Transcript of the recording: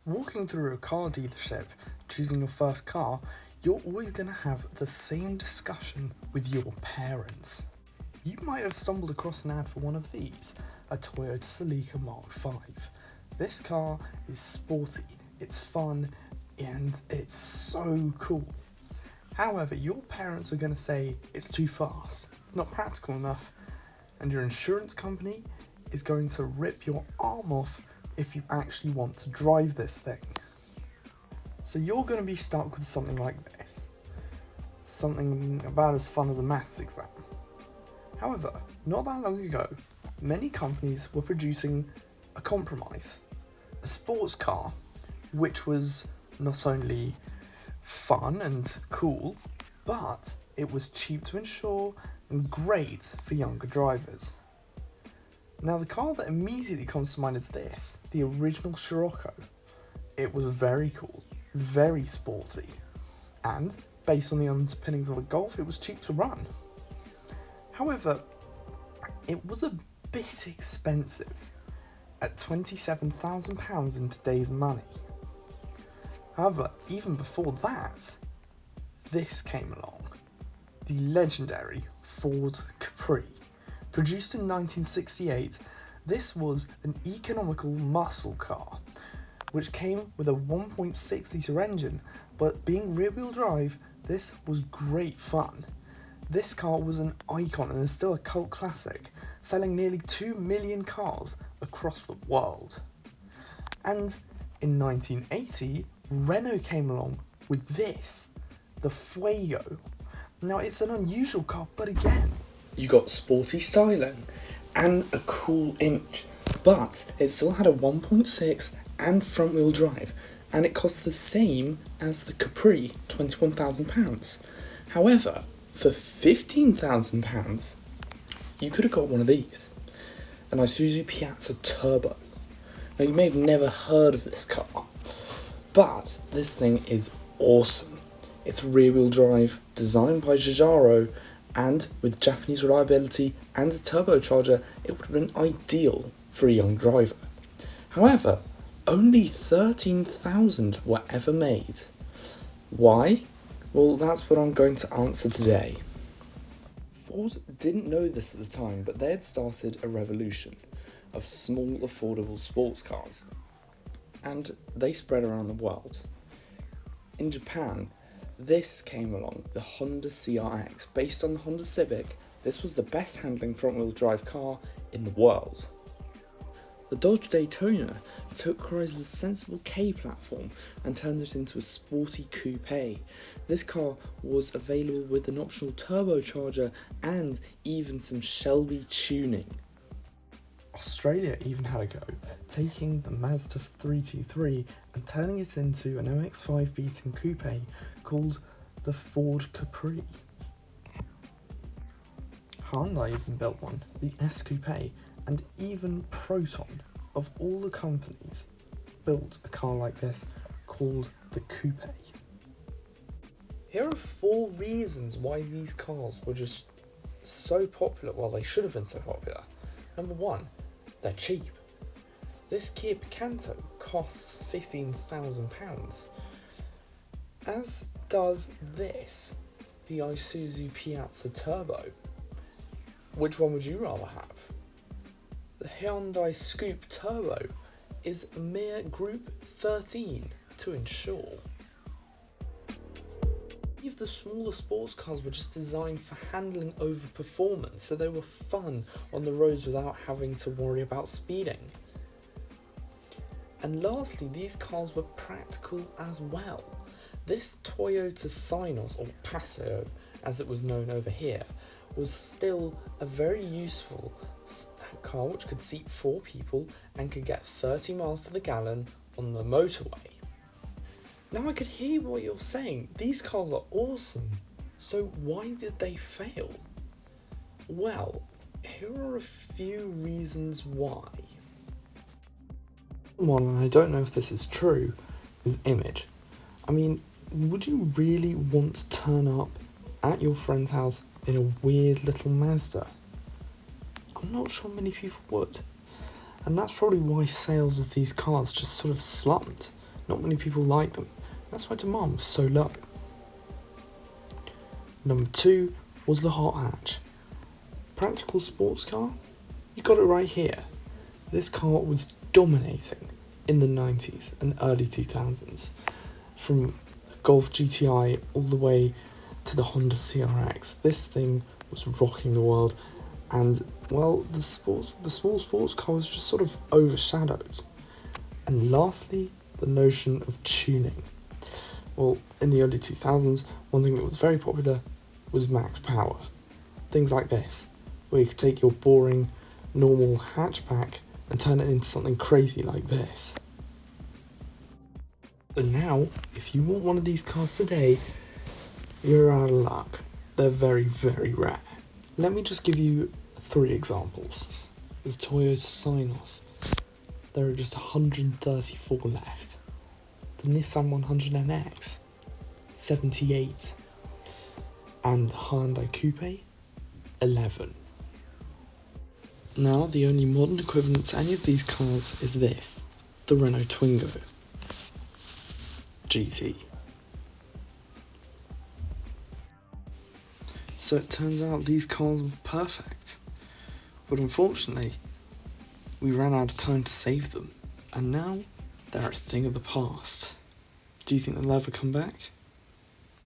Walking through a car dealership, choosing your first car, you're always going to have the same discussion with your parents. You might have stumbled across an ad for one of these, a Toyota Celica Mark V. This car is sporty, it's fun, and it's so cool. However, your parents are going to say it's too fast, it's not practical enough, and your insurance company is going to rip your arm off if you actually want to drive this thing. So you're going to be stuck with something like this. Something about as fun as a maths exam. However, not that long ago, many companies were producing a compromise. A sports car, which was not only fun and cool, but it was cheap to insure and great for younger drivers. Now the car that immediately comes to mind is this, the original Scirocco. It was very cool, very sporty, and based on the underpinnings of a Golf, it was cheap to run. However, it was a bit expensive at £27,000 in today's money. However, even before that, this came along, the legendary Ford Capri. Produced in 1968, this was an economical muscle car, which came with a 1.6 litre engine, but being rear-wheel drive, this was great fun. This car was an icon and is still a cult classic, selling nearly 2 million cars across the world. And in 1980, Renault came along with this, the Fuego. Now it's an unusual car, but again, you got sporty styling and a cool image, but it still had a 1.6 and front wheel drive, and it cost the same as the Capri, £21,000. However, for £15,000, you could have got one of these, an Isuzu Piazza Turbo. Now you may have never heard of this car, but this thing is awesome. It's rear wheel drive, designed by Giugiaro, and with Japanese reliability and a turbocharger, it would have been ideal for a young driver. However, only 13,000 were ever made. Why? Well, that's what I'm going to answer today. Ford didn't know this at the time, but they had started a revolution of small, affordable sports cars, and they spread around the world. In Japan, this came along, the Honda CRX. Based on the Honda Civic, this was the best handling front-wheel drive car in the world. The Dodge Daytona took Chrysler's sensible K platform and turned it into a sporty coupe. This car was available with an optional turbocharger and even some Shelby tuning. Australia even had a go, taking the Mazda 323 and turning it into an MX-5 beating coupe called the Ford Capri. Hyundai even built one, the S Coupe, and even Proton, of all the companies, built a car like this called the Coupe. Here are 4 reasons why these cars were just so popular, well they should have been so popular. Number 1, they're cheap. This Kia Picanto costs £15,000, as does this, the Isuzu Piazza Turbo. Which one would you rather have? The Hyundai Scoop Turbo is a mere Group 13 to insure. Many of the smaller sports cars were just designed for handling over performance, so they were fun on the roads without having to worry about speeding. And lastly, these cars were practical as well. This Toyota Synos, or Paseo as it was known over here, was still a very useful car which could seat 4 people and could get 30 miles to the gallon on the motorway. Now I could hear what you're saying, these cars are awesome, so why did they fail? Well, here are a few reasons why. One, and I don't know if this is true, is image. I mean, would you really want to turn up at your friend's house in a weird little Mazda? I'm not sure many people would. And that's probably why sales of these cars just sort of slumped. not many people like them. That's why demand was so low. Number 2 was the hot hatch. Practical sports car? You got it right here. This car was dominating in the 90s and early 2000s. From Golf GTI all the way to the Honda CRX. This thing was rocking the world, and well, the small sports car was just sort of overshadowed. And lastly, the notion of tuning. Well, in the early 2000s, one thing that was very popular was max power. Things like this, where you could take your boring, normal hatchback and turn it into something crazy like this. So now, if you want one of these cars today, you're out of luck. They're very, very rare. Let me just give you 3 examples. The Toyota Synos. There are just 134 left. The Nissan 100NX, 78. And the Hyundai Coupe, 11. Now, the only modern equivalent to any of these cars is this, the Renault Twingo GT. So it turns out these cars were perfect, but unfortunately, we ran out of time to save them, and now they're a thing of the past. Do you think they'll ever come back?